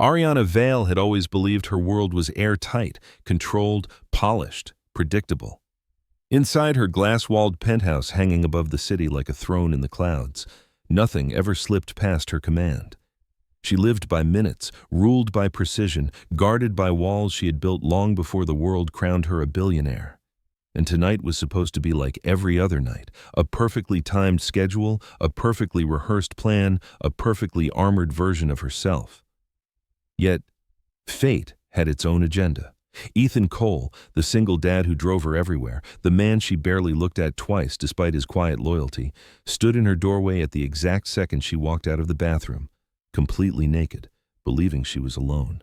Ariana Vale had always believed her world was airtight, controlled, polished, predictable. Inside her glass-walled penthouse hanging above the city like a throne in the clouds, nothing ever slipped past her command. She lived by minutes, ruled by precision, guarded by walls she had built long before the world crowned her a billionaire. And tonight was supposed to be like every other night, a perfectly timed schedule, a perfectly rehearsed plan, a perfectly armored version of herself. Yet, fate had its own agenda. Ethan Cole, the single dad who drove her everywhere, the man she barely looked at twice despite his quiet loyalty, stood in her doorway at the exact second she walked out of the bathroom, completely naked, believing she was alone.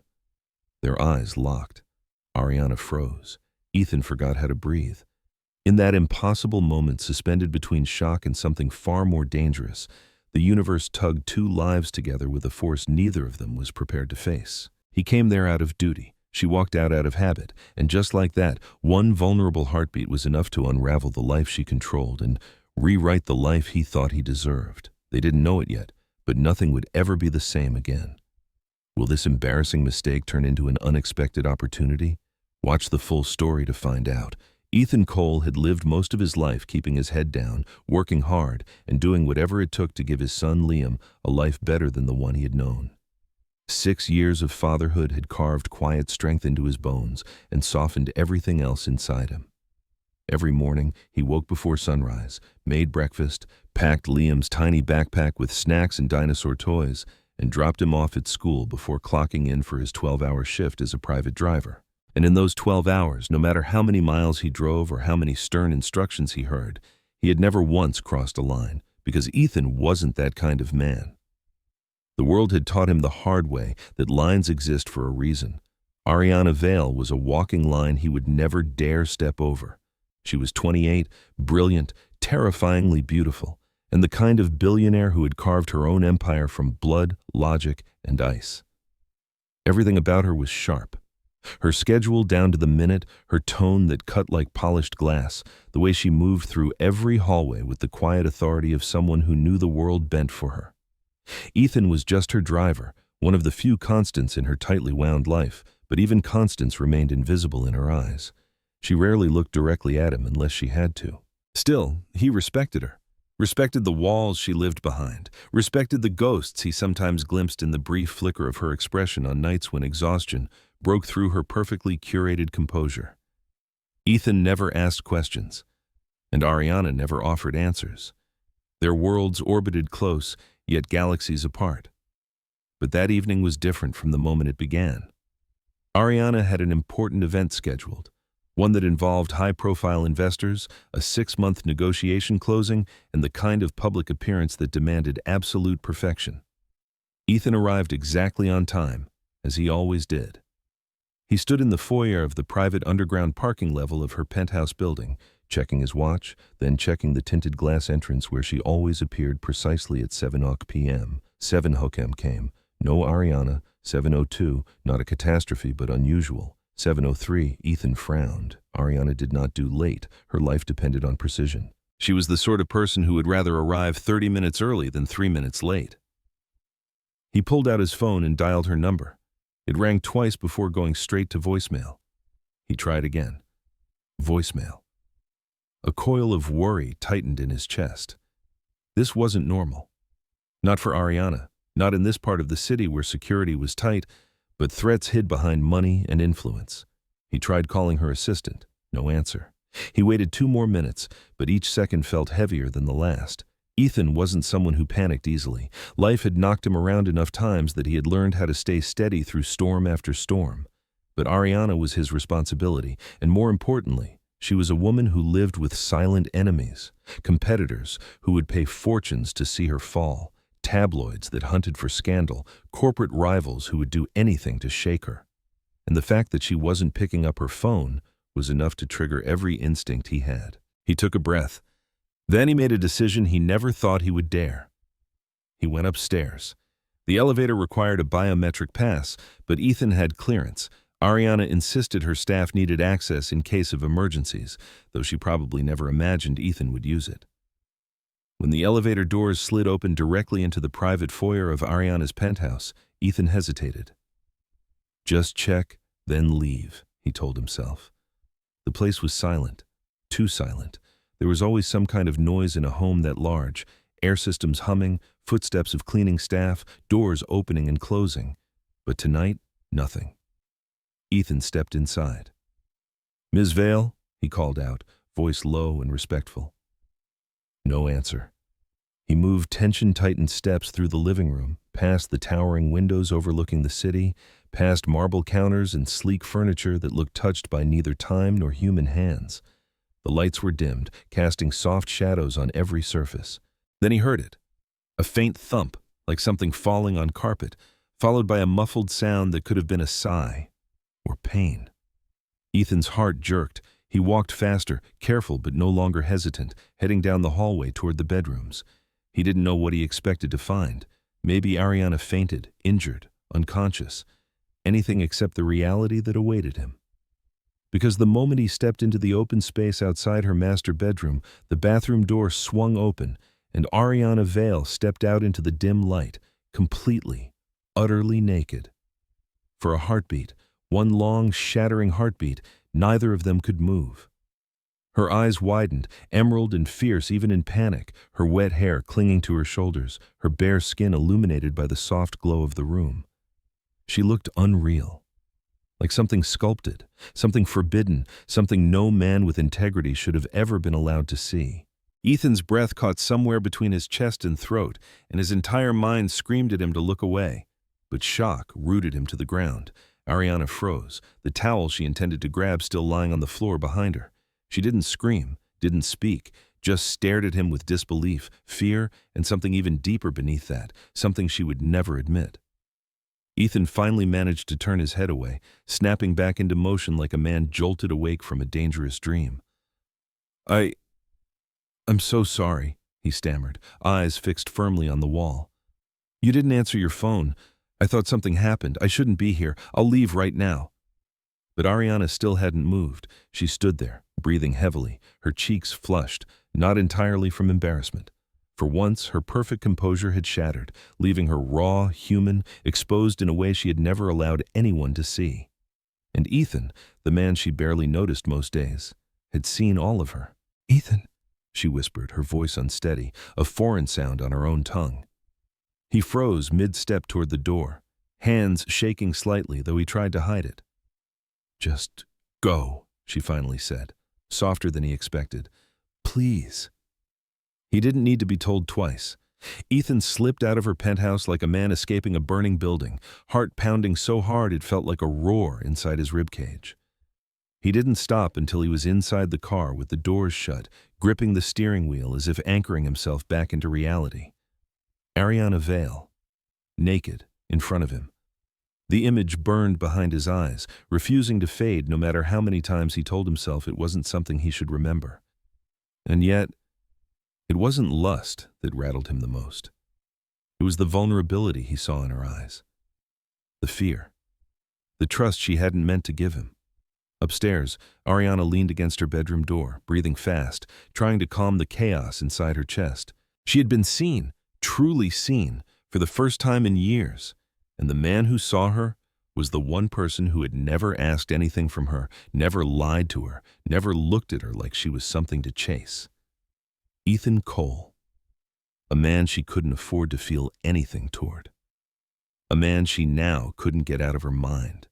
Their eyes locked. Ariana froze. Ethan forgot how to breathe. In that impossible moment suspended between shock and something far more dangerous, the universe tugged two lives together with a force neither of them was prepared to face. He came there out of duty. She walked out of habit, and just like that, one vulnerable heartbeat was enough to unravel the life she controlled and rewrite the life he thought he deserved. They didn't know it yet, but nothing would ever be the same again. Will this embarrassing mistake turn into an unexpected opportunity? Watch the full story to find out. Ethan Cole had lived most of his life keeping his head down, working hard, and doing whatever it took to give his son Liam a life better than the one he had known. 6 years of fatherhood had carved quiet strength into his bones and softened everything else inside him. Every morning, he woke before sunrise, made breakfast, packed Liam's tiny backpack with snacks and dinosaur toys, and dropped him off at school before clocking in for his 12-hour shift as a private driver. And in those 12 hours, no matter how many miles he drove or how many stern instructions he heard, he had never once crossed a line, because Ethan wasn't that kind of man. The world had taught him the hard way that lines exist for a reason. Ariana Vale was a walking line he would never dare step over. She was 28, brilliant, terrifyingly beautiful, and the kind of billionaire who had carved her own empire from blood, logic, and ice. Everything about her was sharp. Her schedule down to the minute, her tone that cut like polished glass, the way she moved through every hallway with the quiet authority of someone who knew the world bent for her. Ethan was just her driver, one of the few constants in her tightly wound life, but even constants remained invisible in her eyes. She rarely looked directly at him unless she had to. Still, he respected her. Respected the walls she lived behind. Respected the ghosts he sometimes glimpsed in the brief flicker of her expression on nights when exhaustion broke through her perfectly curated composure. Ethan never asked questions, and Ariana never offered answers. Their worlds orbited close, yet galaxies apart. But that evening was different from the moment it began. Ariana had an important event scheduled, one that involved high-profile investors, a 6-month negotiation closing, and the kind of public appearance that demanded absolute perfection. Ethan arrived exactly on time, as he always did. He stood in the foyer of the private underground parking level of her penthouse building, checking his watch, then checking the tinted glass entrance where she always appeared precisely at 7 p.m. 7 came. No Ariana. 7:02, not a catastrophe but unusual. 7:03, Ethan frowned. Ariana did not do late. Her life depended on precision. She was the sort of person who would rather arrive 30 minutes early than 3 minutes late. He pulled out his phone and dialed her number. It rang twice before going straight to voicemail. He tried again. Voicemail. A coil of worry tightened in his chest. This wasn't normal. Not for Ariana, not in this part of the city where security was tight, but threats hid behind money and influence. He tried calling her assistant. No answer. He waited 2 more minutes, but each second felt heavier than the last. Ethan wasn't someone who panicked easily. Life had knocked him around enough times that he had learned how to stay steady through storm after storm. But Ariana was his responsibility, and more importantly, she was a woman who lived with silent enemies, competitors who would pay fortunes to see her fall, tabloids that hunted for scandal, corporate rivals who would do anything to shake her. And the fact that she wasn't picking up her phone was enough to trigger every instinct he had. He took a breath. Then he made a decision he never thought he would dare. He went upstairs. The elevator required a biometric pass, but Ethan had clearance. Ariana insisted her staff needed access in case of emergencies, though she probably never imagined Ethan would use it. When the elevator doors slid open directly into the private foyer of Ariana's penthouse, Ethan hesitated. Just check, then leave, he told himself. The place was silent, too silent. There was always some kind of noise in a home that large, air systems humming, footsteps of cleaning staff, doors opening and closing. But tonight, nothing. Ethan stepped inside. "Ms. Vale?" he called out, voice low and respectful. No answer. He moved tension-tightened steps through the living room, past the towering windows overlooking the city, past marble counters and sleek furniture that looked touched by neither time nor human hands. The lights were dimmed, casting soft shadows on every surface. Then he heard it. A faint thump, like something falling on carpet, followed by a muffled sound that could have been a sigh or pain. Ethan's heart jerked. He walked faster, careful but no longer hesitant, heading down the hallway toward the bedrooms. He didn't know what he expected to find. Maybe Ariana fainted, injured, unconscious. Anything except the reality that awaited him. Because the moment he stepped into the open space outside her master bedroom, the bathroom door swung open, and Ariana Vale stepped out into the dim light, completely, utterly naked. For a heartbeat, one long, shattering heartbeat, neither of them could move. Her eyes widened, emerald and fierce even in panic, her wet hair clinging to her shoulders, her bare skin illuminated by the soft glow of the room. She looked unreal, like something sculpted, something forbidden, something no man with integrity should have ever been allowed to see. Ethan's breath caught somewhere between his chest and throat, and his entire mind screamed at him to look away. But shock rooted him to the ground. Ariana froze, the towel she intended to grab still lying on the floor behind her. She didn't scream, didn't speak, just stared at him with disbelief, fear, and something even deeper beneath that, something she would never admit. Ethan finally managed to turn his head away, snapping back into motion like a man jolted awake from a dangerous dream. I'm so sorry, he stammered, eyes fixed firmly on the wall. You didn't answer your phone. I thought something happened. I shouldn't be here. I'll leave right now. But Ariana still hadn't moved. She stood there, breathing heavily, her cheeks flushed, not entirely from embarrassment. For once, her perfect composure had shattered, leaving her raw, human, exposed in a way she had never allowed anyone to see. And Ethan, the man she barely noticed most days, had seen all of her. "Ethan," she whispered, her voice unsteady, a foreign sound on her own tongue. He froze mid-step toward the door, hands shaking slightly, though he tried to hide it. "Just go," she finally said, softer than he expected. "Please." He didn't need to be told twice. Ethan slipped out of her penthouse like a man escaping a burning building, heart pounding so hard it felt like a roar inside his ribcage. He didn't stop until he was inside the car with the doors shut, gripping the steering wheel as if anchoring himself back into reality. Ariana Vale, naked, in front of him. The image burned behind his eyes, refusing to fade no matter how many times he told himself it wasn't something he should remember. And yet, it wasn't lust that rattled him the most. It was the vulnerability he saw in her eyes. The fear. The trust she hadn't meant to give him. Upstairs, Ariana leaned against her bedroom door, breathing fast, trying to calm the chaos inside her chest. She had been seen, truly seen, for the first time in years, and the man who saw her was the one person who had never asked anything from her, never lied to her, never looked at her like she was something to chase. Ethan Cole. A man she couldn't afford to feel anything toward. A man she now couldn't get out of her mind.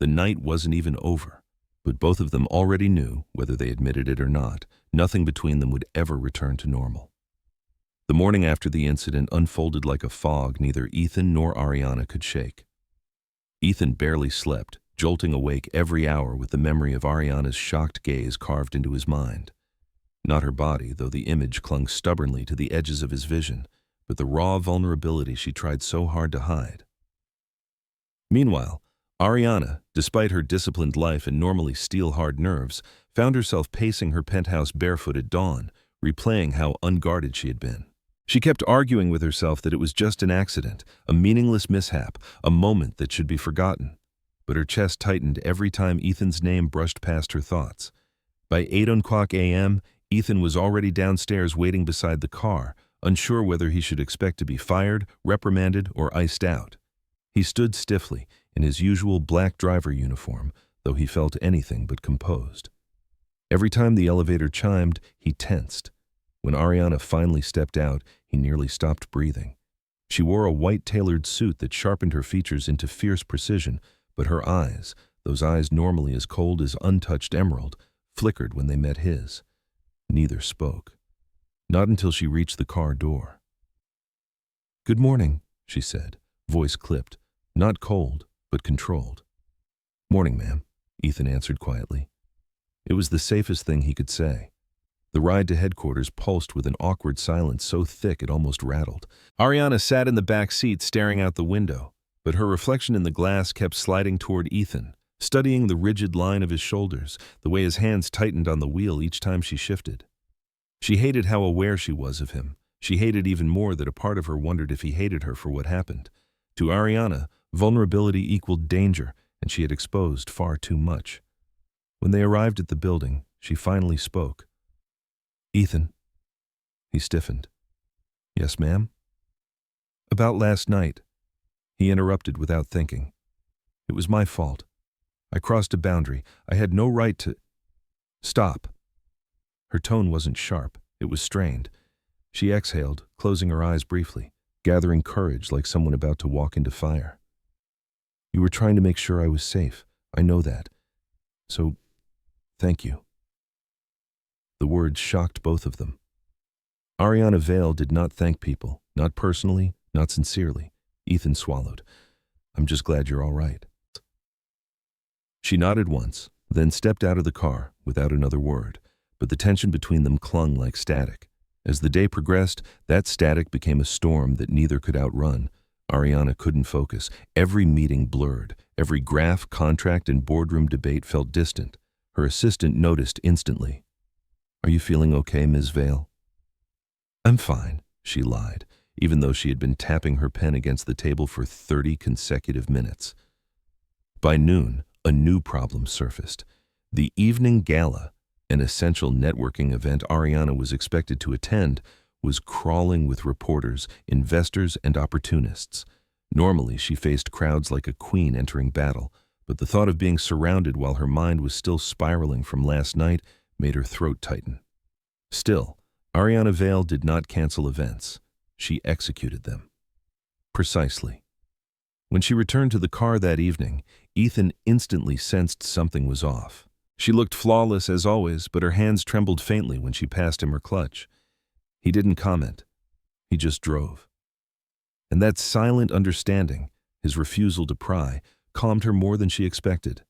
The night wasn't even over, but both of them already knew, whether they admitted it or not, nothing between them would ever return to normal. The morning after the incident unfolded like a fog neither Ethan nor Ariana could shake. Ethan barely slept, jolting awake every hour with the memory of Ariana's shocked gaze carved into his mind. Not her body, though the image clung stubbornly to the edges of his vision, but the raw vulnerability she tried so hard to hide. Meanwhile, Ariana, despite her disciplined life and normally steel-hard nerves, found herself pacing her penthouse barefoot at dawn, replaying how unguarded she had been. She kept arguing with herself that it was just an accident, a meaningless mishap, a moment that should be forgotten. But her chest tightened every time Ethan's name brushed past her thoughts. By 8 a.m., Ethan was already downstairs waiting beside the car, unsure whether he should expect to be fired, reprimanded, or iced out. He stood stiffly, in his usual black driver uniform, though he felt anything but composed. Every time the elevator chimed, he tensed. When Ariana finally stepped out, he nearly stopped breathing. She wore a white-tailored suit that sharpened her features into fierce precision, but her eyes, those eyes normally as cold as untouched emerald, flickered when they met his. Neither spoke. Not until she reached the car door. "Good morning," she said, voice clipped, not cold, but controlled. "Morning, ma'am," Ethan answered quietly. It was the safest thing he could say. The ride to headquarters pulsed with an awkward silence so thick it almost rattled. Ariana sat in the back seat staring out the window, but her reflection in the glass kept sliding toward Ethan, studying the rigid line of his shoulders, the way his hands tightened on the wheel each time she shifted. She hated how aware she was of him. She hated even more that a part of her wondered if he hated her for what happened. To Ariana, vulnerability equaled danger, and she had exposed far too much. When they arrived at the building, she finally spoke. "Ethan." He stiffened. "Yes, ma'am?" "About last night." He interrupted without thinking. "It was my fault. I crossed a boundary. I had no right to—" "Stop." Her tone wasn't sharp. It was strained. She exhaled, closing her eyes briefly, gathering courage like someone about to walk into fire. "You were trying to make sure I was safe. I know that. So, thank you." The words shocked both of them. Ariana Vale did not thank people, not personally, not sincerely. Ethan swallowed. "I'm just glad you're all right." She nodded once, then stepped out of the car without another word, but the tension between them clung like static. As the day progressed, that static became a storm that neither could outrun. Ariana couldn't focus. Every meeting blurred. Every graph, contract, and boardroom debate felt distant. Her assistant noticed instantly. "Are you feeling okay, Ms. Vale?" "I'm fine," she lied, even though she had been tapping her pen against the table for 30 consecutive minutes. By noon, a new problem surfaced. The evening gala, an essential networking event Ariana was expected to attend, was crawling with reporters, investors, and opportunists. Normally, she faced crowds like a queen entering battle, but the thought of being surrounded while her mind was still spiraling from last night made her throat tighten. Still, Ariana Vale did not cancel events. She executed them. Precisely. When she returned to the car that evening, Ethan instantly sensed something was off. She looked flawless as always, but her hands trembled faintly when she passed him her clutch. He didn't comment. He just drove. And that silent understanding, his refusal to pry, calmed her more than she expected.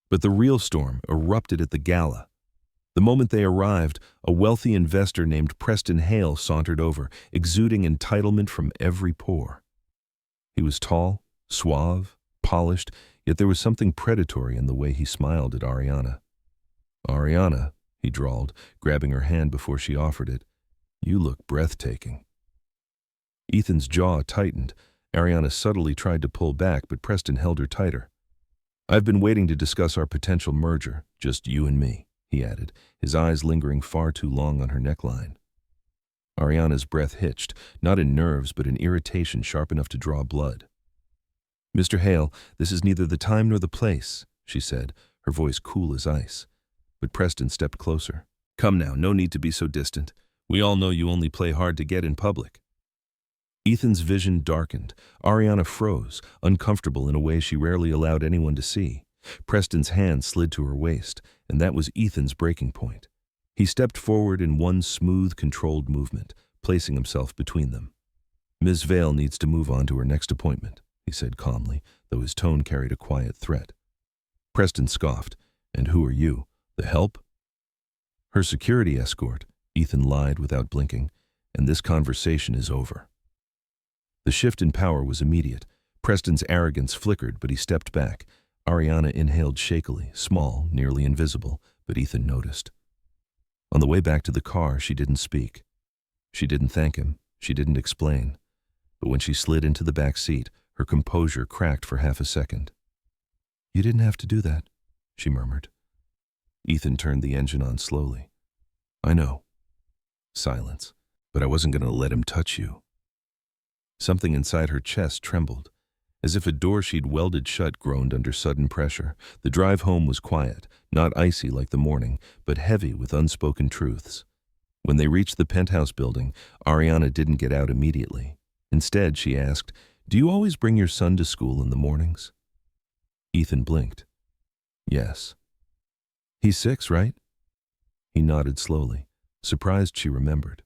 But the real storm erupted at the gala. The moment they arrived, a wealthy investor named Preston Hale sauntered over, exuding entitlement from every pore. He was tall, suave, polished, yet there was something predatory in the way he smiled at Ariana. "Ariana," he drawled, grabbing her hand before she offered it, "you look breathtaking." Ethan's jaw tightened. Ariana subtly tried to pull back, but Preston held her tighter. "I've been waiting to discuss our potential merger, just you and me," he added, his eyes lingering far too long on her neckline. Ariana's breath hitched, not in nerves but in irritation sharp enough to draw blood. "Mr. Hale, this is neither the time nor the place," she said, her voice cool as ice. But Preston stepped closer. "Come now, no need to be so distant. We all know you only play hard to get in public." Ethan's vision darkened. Ariana froze, uncomfortable in a way she rarely allowed anyone to see. Preston's hand slid to her waist, and that was Ethan's breaking point. He stepped forward in one smooth, controlled movement, placing himself between them. "Ms. Vale needs to move on to her next appointment," he said calmly, though his tone carried a quiet threat. Preston scoffed. "And who are you? The help?" "Her security escort," Ethan lied without blinking, "and this conversation is over." The shift in power was immediate. Preston's arrogance flickered, but he stepped back. Ariana inhaled shakily, small, nearly invisible, but Ethan noticed. On the way back to the car, she didn't speak. She didn't thank him. She didn't explain. But when she slid into the back seat, her composure cracked for half a second. "You didn't have to do that," she murmured. Ethan turned the engine on slowly. "I know." Silence. "But I wasn't going to let him touch you." Something inside her chest trembled. As if a door she'd welded shut groaned under sudden pressure. The drive home was quiet, not icy like the morning, but heavy with unspoken truths. When they reached the penthouse building, Ariana didn't get out immediately. Instead, she asked, "Do you always bring your son to school in the mornings?" Ethan blinked. "Yes." "He's 6, right?" He nodded slowly, surprised she remembered.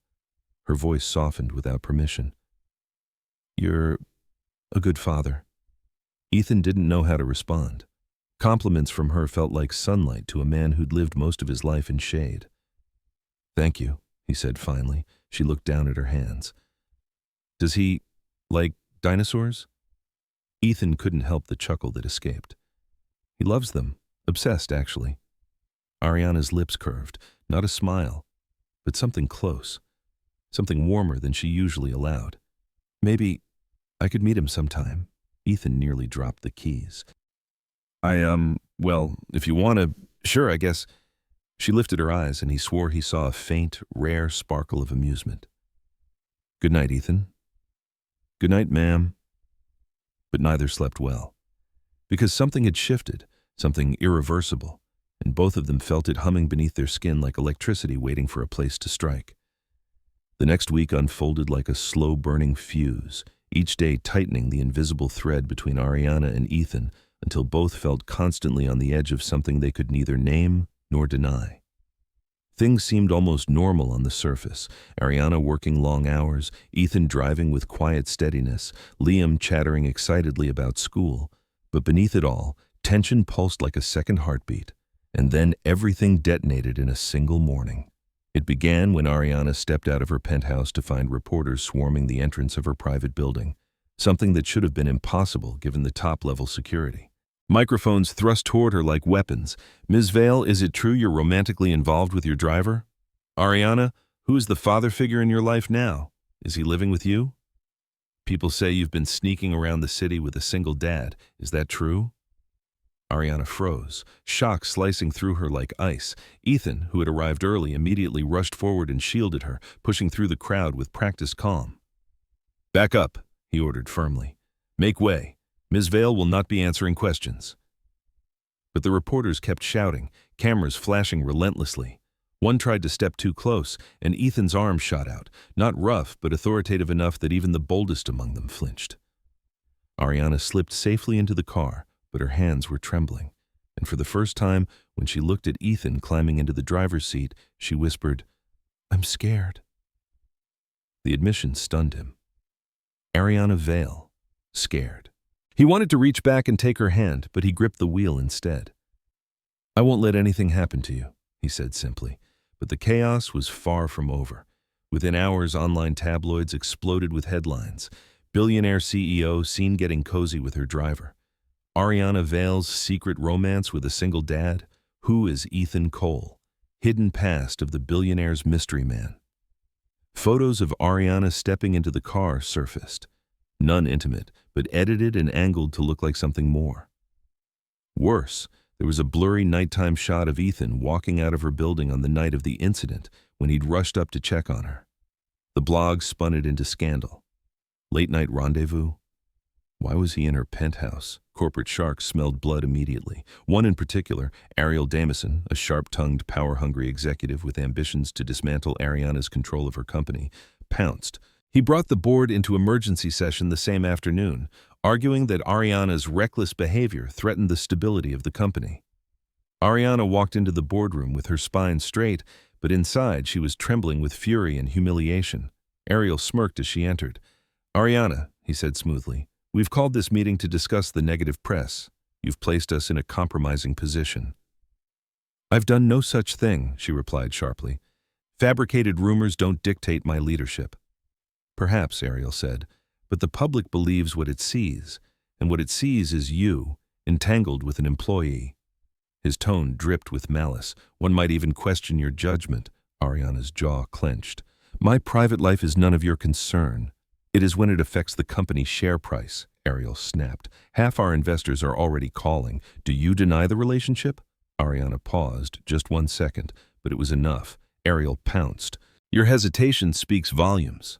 Her voice softened without permission. "You're a good father." Ethan didn't know how to respond. Compliments from her felt like sunlight to a man who'd lived most of his life in shade. "Thank you," he said finally. She looked down at her hands. "Does he like dinosaurs?" Ethan couldn't help the chuckle that escaped. "He loves them. Obsessed, actually." Ariana's lips curved, not a smile, but something close, something warmer than she usually allowed. "Maybe I could meet him sometime." Ethan nearly dropped the keys. Well, if you want to, sure, I guess." She lifted her eyes, and he swore he saw a faint, rare sparkle of amusement. "Good night, Ethan." "Good night, ma'am." But neither slept well. Because something had shifted, something irreversible, and both of them felt it humming beneath their skin like electricity waiting for a place to strike. The next week unfolded like a slow-burning fuse, each day tightening the invisible thread between Ariana and Ethan until both felt constantly on the edge of something they could neither name nor deny. Things seemed almost normal on the surface. Ariana working long hours, Ethan driving with quiet steadiness, Liam chattering excitedly about school. But beneath it all, tension pulsed like a second heartbeat. And then everything detonated in a single morning. It began when Ariana stepped out of her penthouse to find reporters swarming the entrance of her private building, something that should have been impossible given the top-level security. Microphones thrust toward her like weapons. "Ms. Vale, is it true you're romantically involved with your driver?" "Ariana, who is the father figure in your life now? Is he living with you?" "People say you've been sneaking around the city with a single dad. Is that true?" Ariana froze, shock slicing through her like ice. Ethan, who had arrived early, immediately rushed forward and shielded her, pushing through the crowd with practiced calm. "Back up," he ordered firmly. "Make way. Ms. Vale will not be answering questions." But the reporters kept shouting, cameras flashing relentlessly. One tried to step too close, and Ethan's arm shot out, not rough but authoritative enough that even the boldest among them flinched. Ariana slipped safely into the car, but her hands were trembling, and for the first time, when she looked at Ethan climbing into the driver's seat, she whispered, "I'm scared." The admission stunned him. Ariana Vale, scared. He wanted to reach back and take her hand, but he gripped the wheel instead. "I won't let anything happen to you," he said simply, but the chaos was far from over. Within hours, online tabloids exploded with headlines. Billionaire CEO seen getting cozy with her driver. Ariana Vale's secret romance with a single dad. Who is Ethan Cole? Hidden past of the billionaire's mystery man. Photos of Ariana stepping into the car surfaced. None intimate, but edited and angled to look like something more. Worse, there was a blurry nighttime shot of Ethan walking out of her building on the night of the incident when he'd rushed up to check on her. The blog spun it into scandal. Late-night rendezvous? Why was he in her penthouse? Corporate sharks smelled blood immediately. One in particular, Ariel Damison, a sharp-tongued, power-hungry executive with ambitions to dismantle Ariana's control of her company, pounced. He brought the board into emergency session the same afternoon, arguing that Ariana's reckless behavior threatened the stability of the company. Ariana walked into the boardroom with her spine straight, but inside she was trembling with fury and humiliation. Ariel smirked as she entered. "Ariana," he said smoothly, "we've called this meeting to discuss the negative press. You've placed us in a compromising position." "I've done no such thing," she replied sharply. "Fabricated rumors don't dictate my leadership." "Perhaps," Ariel said, "but the public believes what it sees, and what it sees is you, entangled with an employee." His tone dripped with malice. "One might even question your judgment." Ariana's jaw clenched. "My private life is none of your concern. It is when it affects the company's share price," Ariel snapped. "Half our investors are already calling. Do you deny the relationship?" Ariana paused, just 1 second, but it was enough. Ariel pounced. "Your hesitation speaks volumes."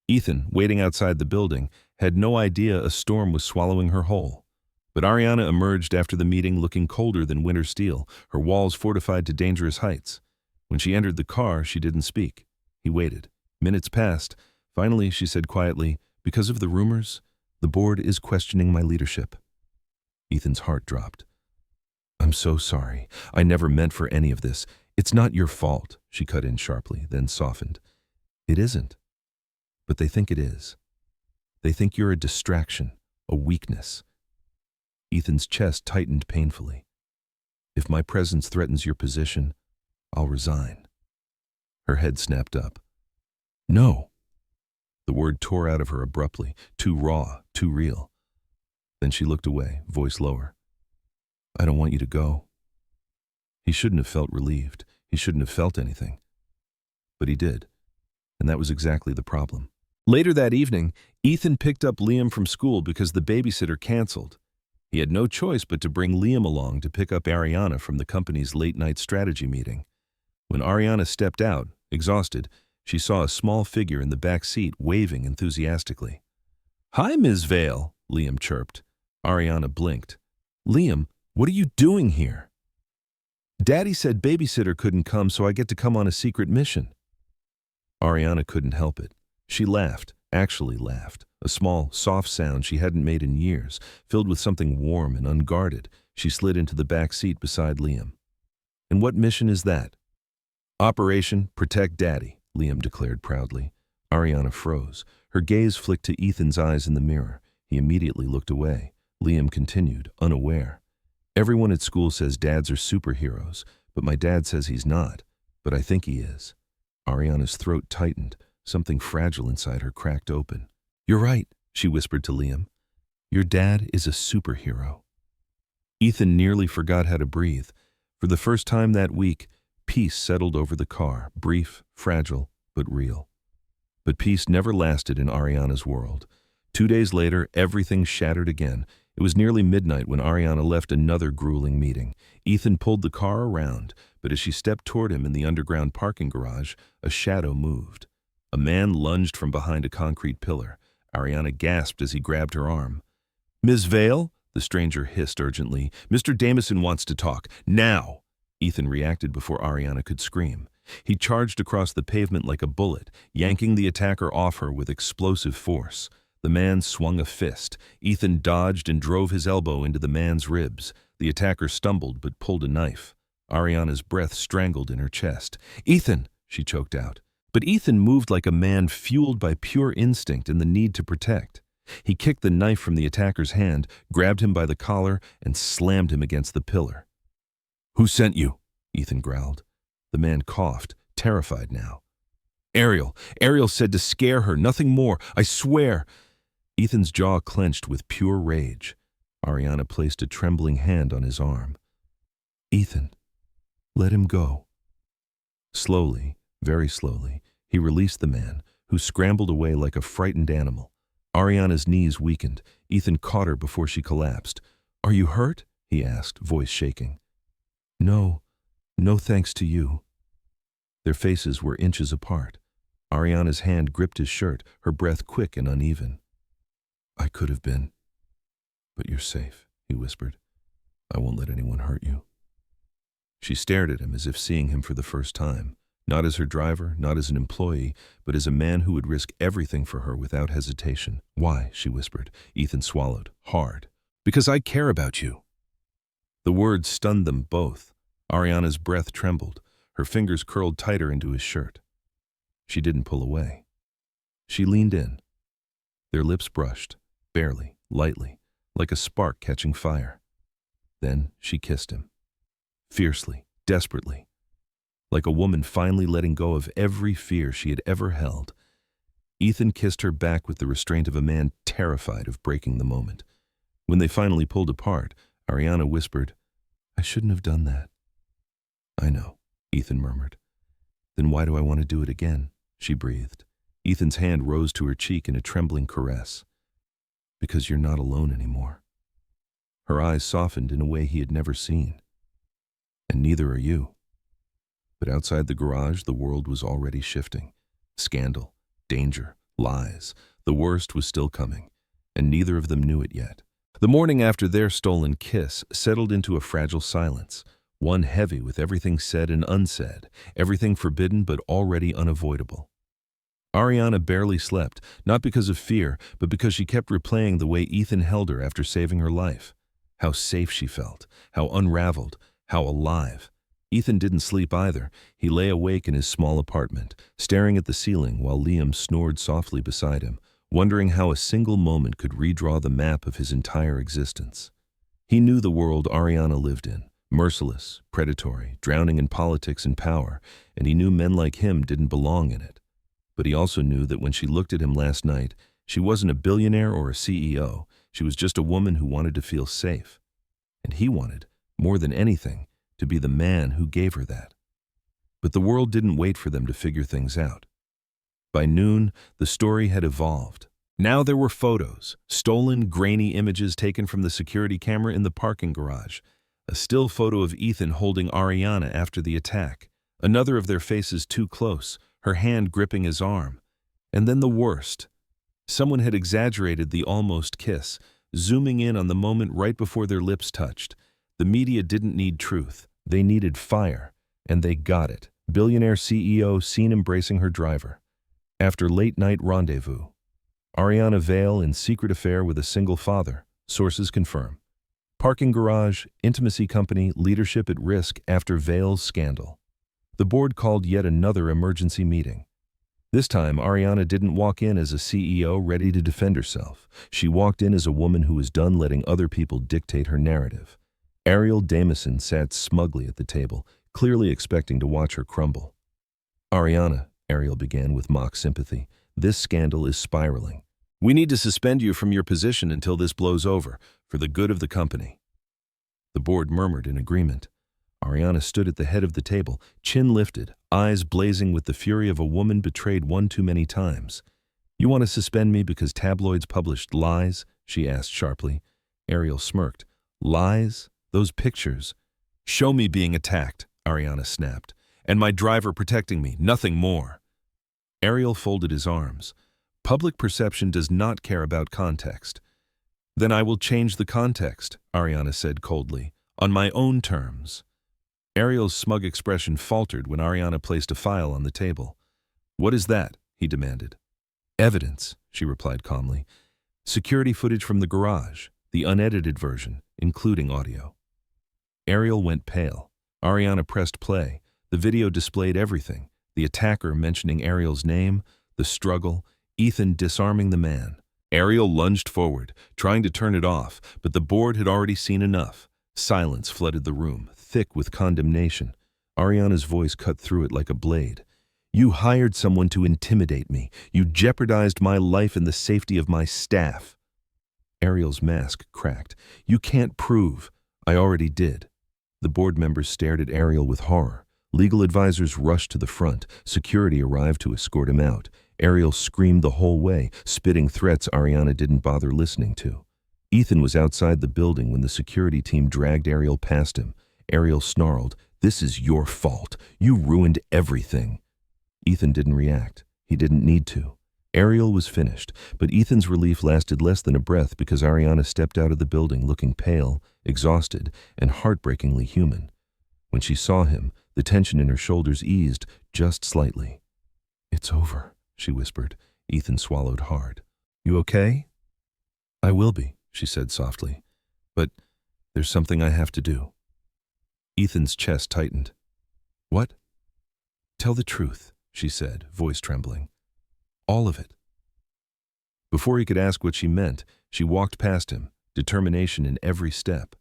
Ethan, waiting outside the building, had no idea a storm was swallowing her whole. But Ariana emerged after the meeting looking colder than winter steel, her walls fortified to dangerous heights. When she entered the car, she didn't speak. He waited. Minutes passed. Finally, she said quietly, "Because of the rumors, the board is questioning my leadership." Ethan's heart dropped. "I'm so sorry. I never meant for any of this. It's not your fault," she cut in sharply, then softened. "It isn't. But they think it is. They think you're a distraction, a weakness." Ethan's chest tightened painfully. "If my presence threatens your position, I'll resign." Her head snapped up. "No." The word tore out of her abruptly, too raw, too real. Then she looked away, voice lower. "I don't want you to go." He shouldn't have felt relieved. He shouldn't have felt anything. But he did. And that was exactly the problem. Later that evening, Ethan picked up Liam from school because the babysitter canceled. He had no choice but to bring Liam along to pick up Ariana from the company's late-night strategy meeting. When Ariana stepped out, exhausted, she saw a small figure in the back seat waving enthusiastically. "Hi, Ms. Vale," Liam chirped. Ariana blinked. "Liam, what are you doing here?" "Daddy said babysitter couldn't come, so I get to come on a secret mission." Ariana couldn't help it. She laughed, actually laughed, a small, soft sound she hadn't made in years, filled with something warm and unguarded. She slid into the back seat beside Liam. "And what mission is that?" "Operation Protect Daddy," Liam declared proudly. Ariana froze. Her gaze flicked to Ethan's eyes in the mirror. He immediately looked away. Liam continued, unaware. "Everyone at school says dads are superheroes, but my dad says he's not. But I think he is." Ariana's throat tightened. Something fragile inside her cracked open. "You're right," she whispered to Liam. "Your dad is a superhero." Ethan nearly forgot how to breathe. For the first time that week, peace settled over the car, brief, fragile, but real. But peace never lasted in Ariana's world. 2 days later, everything shattered again. It was nearly midnight when Ariana left another grueling meeting. Ethan pulled the car around, but as she stepped toward him in the underground parking garage, a shadow moved. A man lunged from behind a concrete pillar. Ariana gasped as he grabbed her arm. "Ms. Vale?" the stranger hissed urgently. "Mr. Damison wants to talk. Now!" Ethan reacted before Ariana could scream. He charged across the pavement like a bullet, yanking the attacker off her with explosive force. The man swung a fist. Ethan dodged and drove his elbow into the man's ribs. The attacker stumbled but pulled a knife. Ariana's breath strangled in her chest. "Ethan!" she choked out. But Ethan moved like a man fueled by pure instinct and the need to protect. He kicked the knife from the attacker's hand, grabbed him by the collar, and slammed him against the pillar. "Who sent you?" Ethan growled. The man coughed, terrified now. "Ariel. Ariel said to scare her, nothing more. I swear." Ethan's jaw clenched with pure rage. Ariana placed a trembling hand on his arm. "Ethan, let him go." Slowly, very slowly, he released the man, who scrambled away like a frightened animal. Ariana's knees weakened. Ethan caught her before she collapsed. "Are you hurt?" he asked, voice shaking. No thanks to you." Their faces were inches apart. Ariana's hand gripped his shirt, her breath quick and uneven. "I could have been. But you're safe," he whispered. "I won't let anyone hurt you." She stared at him as if seeing him for the first time. Not as her driver, not as an employee, but as a man who would risk everything for her without hesitation. "Why?" she whispered. Ethan swallowed, hard. "Because I care about you." The words stunned them both. Ariana's breath trembled. Her fingers curled tighter into his shirt. She didn't pull away. She leaned in. Their lips brushed, barely, lightly, like a spark catching fire. Then she kissed him. Fiercely, desperately. Like a woman finally letting go of every fear she had ever held. Ethan kissed her back with the restraint of a man terrified of breaking the moment. When they finally pulled apart, Ariana whispered, "I shouldn't have done that." "I know," Ethan murmured. "Then why do I want to do it again?" she breathed. Ethan's hand rose to her cheek in a trembling caress. "Because you're not alone anymore." Her eyes softened in a way he had never seen. "And neither are you." But outside the garage, the world was already shifting. Scandal, danger, lies. The worst was still coming. and neither of them knew it yet. The morning after their stolen kiss settled into a fragile silence, one heavy with everything said and unsaid, everything forbidden but already unavoidable. Ariana barely slept, not because of fear, but because she kept replaying the way Ethan held her after saving her life. How safe she felt, how unraveled, how alive. Ethan didn't sleep either. He lay awake in his small apartment, staring at the ceiling while Liam snored softly beside him, wondering how a single moment could redraw the map of his entire existence. He knew the world Ariana lived in, merciless, predatory, drowning in politics and power, and he knew men like him didn't belong in it. But he also knew that when she looked at him last night, she wasn't a billionaire or a CEO. She was just a woman who wanted to feel safe. And he wanted, more than anything, to be the man who gave her that. But the world didn't wait for them to figure things out. By noon, the story had evolved. Now there were photos, stolen, grainy images taken from the security camera in the parking garage. A still photo of Ethan holding Ariana after the attack. Another of their faces too close, her hand gripping his arm. And then the worst. Someone had exaggerated the almost kiss, zooming in on the moment right before their lips touched. The media didn't need truth. They needed fire. And they got it. Billionaire CEO seen embracing her driver. After late-night rendezvous. Ariana Vale in secret affair with a single father. Sources confirm. Parking garage, intimacy company, leadership at risk after Vale's scandal. The board called yet another emergency meeting. This time, Ariana didn't walk in as a CEO ready to defend herself. She walked in as a woman who was done letting other people dictate her narrative. Ariel Damison sat smugly at the table, clearly expecting to watch her crumble. Ariana, Ariel began with mock sympathy, this scandal is spiraling. We need to suspend you from your position until this blows over, for the good of the company. The board murmured in agreement. Ariana stood at the head of the table, chin lifted, eyes blazing with the fury of a woman betrayed one too many times. You want to suspend me because tabloids published lies? She asked sharply. Ariel smirked. Lies? Those pictures? Show me being attacked, Ariana snapped. And my driver protecting me, nothing more. Ariel folded his arms. Public perception does not care about context. Then I will change the context, Ariana said coldly, on my own terms. Ariel's smug expression faltered when Ariana placed a file on the table. What is that? He demanded. Evidence, she replied calmly. Security footage from the garage, the unedited version, including audio. Ariel went pale. Ariana pressed play. The video displayed everything. The attacker mentioning Ariel's name, the struggle, Ethan disarming the man. Ariel lunged forward, trying to turn it off, but the board had already seen enough. Silence flooded the room, thick with condemnation. Ariana's voice cut through it like a blade. You hired someone to intimidate me. You jeopardized my life and the safety of my staff. Ariel's mask cracked. You can't prove. I already did. The board members stared at Ariel with horror. Legal advisors rushed to the front. Security arrived to escort him out. Ariel screamed the whole way, spitting threats Ariana didn't bother listening to. Ethan was outside the building when the security team dragged Ariel past him. Ariel snarled, "This is your fault. You ruined everything." Ethan didn't react. He didn't need to. Ariel was finished, but Ethan's relief lasted less than a breath because Ariana stepped out of the building looking pale, exhausted, and heartbreakingly human. When she saw him, the tension in her shoulders eased just slightly. "It's over," she whispered. Ethan swallowed hard. "You okay?" "I will be," she said softly. "But there's something I have to do." Ethan's chest tightened. "What?" "Tell the truth," she said, voice trembling. "All of it." Before he could ask what she meant, she walked past him, determination in every step.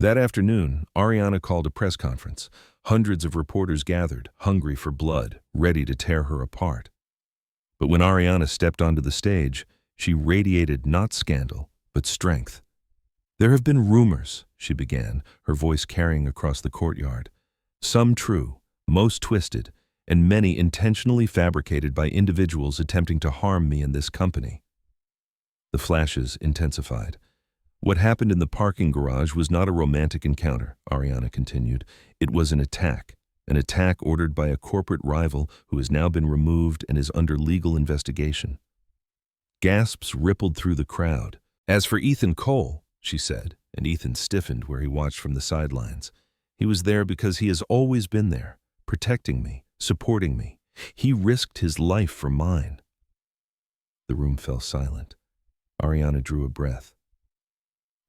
That afternoon, Ariana called a press conference. Hundreds of reporters gathered, hungry for blood, ready to tear her apart. But when Ariana stepped onto the stage, she radiated not scandal, but strength. "There have been rumors," she began, her voice carrying across the courtyard. "Some true, most twisted, and many intentionally fabricated by individuals attempting to harm me and this company." The flashes intensified. "What happened in the parking garage was not a romantic encounter," Ariana continued. "It was an attack ordered by a corporate rival who has now been removed and is under legal investigation." Gasps rippled through the crowd. "As for Ethan Cole," she said, and Ethan stiffened where he watched from the sidelines. "He was there because he has always been there, protecting me, supporting me. He risked his life for mine." The room fell silent. Ariana drew a breath.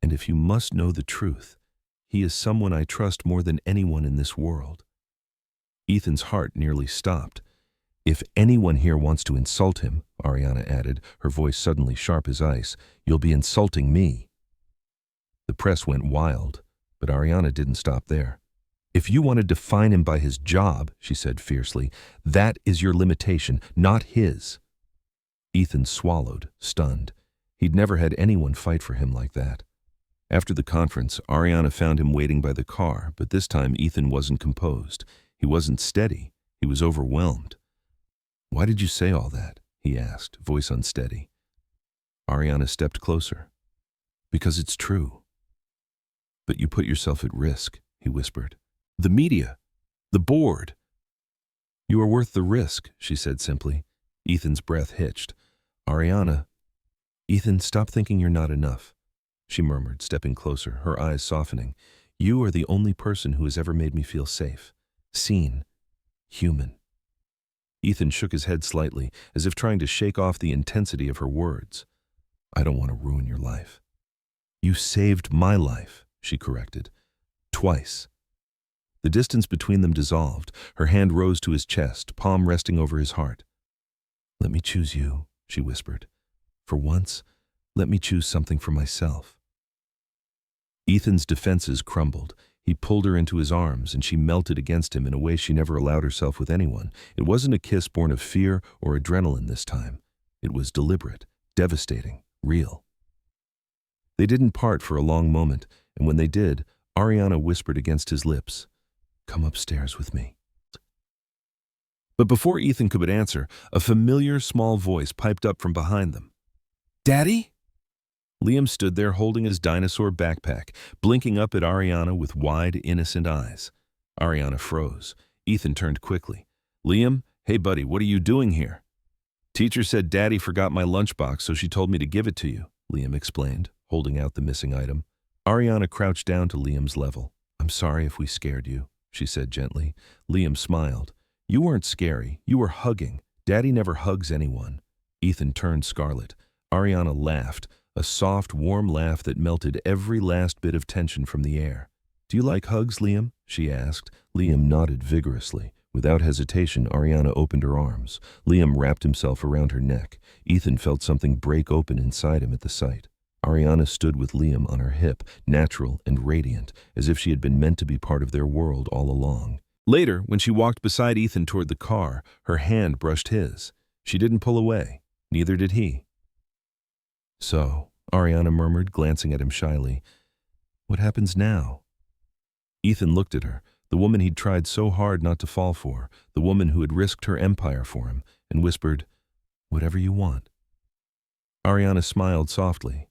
"And if you must know the truth, he is someone I trust more than anyone in this world." Ethan's heart nearly stopped. "If anyone here wants to insult him," Ariana added, her voice suddenly sharp as ice, "you'll be insulting me." The press went wild, but Ariana didn't stop there. "If you want to define him by his job," she said fiercely, "that is your limitation, not his." Ethan swallowed, stunned. He'd never had anyone fight for him like that. After the conference, Ariana found him waiting by the car, but this time Ethan wasn't composed. He wasn't steady. He was overwhelmed. "Why did you say all that?" he asked, voice unsteady. Ariana stepped closer. "Because it's true." "But you put yourself at risk," he whispered. "The media, the board." "You are worth the risk," she said simply. Ethan's breath hitched. "Ariana." "Ethan, stop thinking you're not enough," she murmured, stepping closer, her eyes softening. "You are the only person who has ever made me feel safe, seen, human." Ethan shook his head slightly, as if trying to shake off the intensity of her words. "I don't want to ruin your life." "You saved my life," she corrected. "Twice." The distance between them dissolved. Her hand rose to his chest, palm resting over his heart. "Let me choose you," she whispered. "For once, let me choose something for myself." Ethan's defenses crumbled. He pulled her into his arms, and she melted against him in a way she never allowed herself with anyone. It wasn't a kiss born of fear or adrenaline this time. It was deliberate, devastating, real. They didn't part for a long moment, and when they did, Ariana whispered against his lips, "Come upstairs with me." But before Ethan could answer, a familiar small voice piped up from behind them. "Daddy?" Liam stood there holding his dinosaur backpack, blinking up at Ariana with wide, innocent eyes. Ariana froze. Ethan turned quickly. "Liam, hey buddy, what are you doing here?" "Teacher said Daddy forgot my lunchbox, so she told me to give it to you," Liam explained, holding out the missing item. Ariana crouched down to Liam's level. "I'm sorry if we scared you," she said gently. Liam smiled. "You weren't scary. You were hugging. Daddy never hugs anyone." Ethan turned scarlet. Ariana laughed, a soft, warm laugh that melted every last bit of tension from the air. "Do you like hugs, Liam?" she asked. Liam nodded vigorously. Without hesitation, Ariana opened her arms. Liam wrapped himself around her neck. Ethan felt something break open inside him at the sight. Ariana stood with Liam on her hip, natural and radiant, as if she had been meant to be part of their world all along. Later, when she walked beside Ethan toward the car, her hand brushed his. She didn't pull away. Neither did he. "So," Ariana murmured, glancing at him shyly, "what happens now?" Ethan looked at her, the woman he'd tried so hard not to fall for, the woman who had risked her empire for him, and whispered, "Whatever you want." Ariana smiled softly.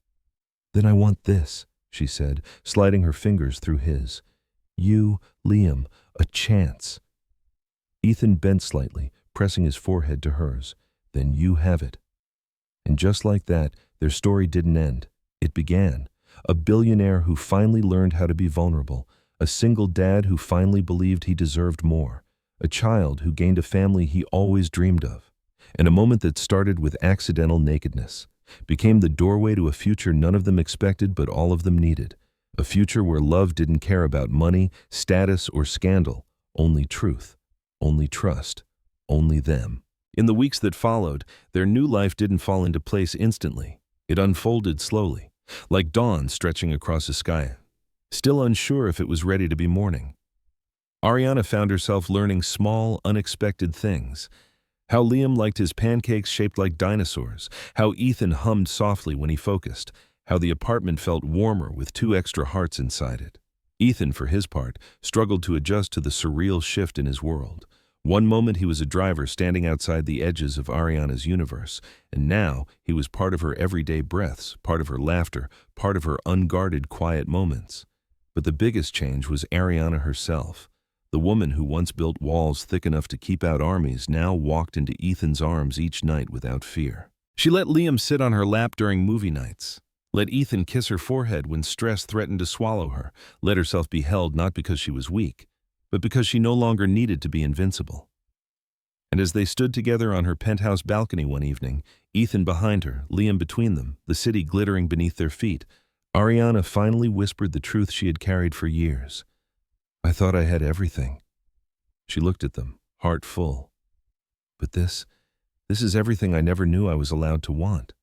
"Then I want this," she said, sliding her fingers through his. "You, Liam, a chance." Ethan bent slightly, pressing his forehead to hers. "Then you have it." And just like that, their story didn't end. It began. A billionaire who finally learned how to be vulnerable. A single dad who finally believed he deserved more. A child who gained a family he always dreamed of. And a moment that started with accidental nakedness became the doorway to a future none of them expected but all of them needed. A future where love didn't care about money, status, or scandal. Only truth. Only trust. Only them. In the weeks that followed, their new life didn't fall into place instantly. It unfolded slowly, like dawn stretching across the sky, still unsure if it was ready to be morning. Ariana found herself learning small, unexpected things. How Liam liked his pancakes shaped like dinosaurs, how Ethan hummed softly when he focused, how the apartment felt warmer with 2 extra hearts inside it. Ethan, for his part, struggled to adjust to the surreal shift in his world. One moment he was a driver standing outside the edges of Ariana's universe, and now he was part of her everyday breaths, part of her laughter, part of her unguarded, quiet moments. But the biggest change was Ariana herself. The woman who once built walls thick enough to keep out armies now walked into Ethan's arms each night without fear. She let Liam sit on her lap during movie nights, let Ethan kiss her forehead when stress threatened to swallow her, let herself be held not because she was weak, but because she no longer needed to be invincible. And as they stood together on her penthouse balcony one evening, Ethan behind her, Liam between them, the city glittering beneath their feet, Ariana finally whispered the truth she had carried for years. "I thought I had everything." She looked at them, heart full. "But this is everything I never knew I was allowed to want."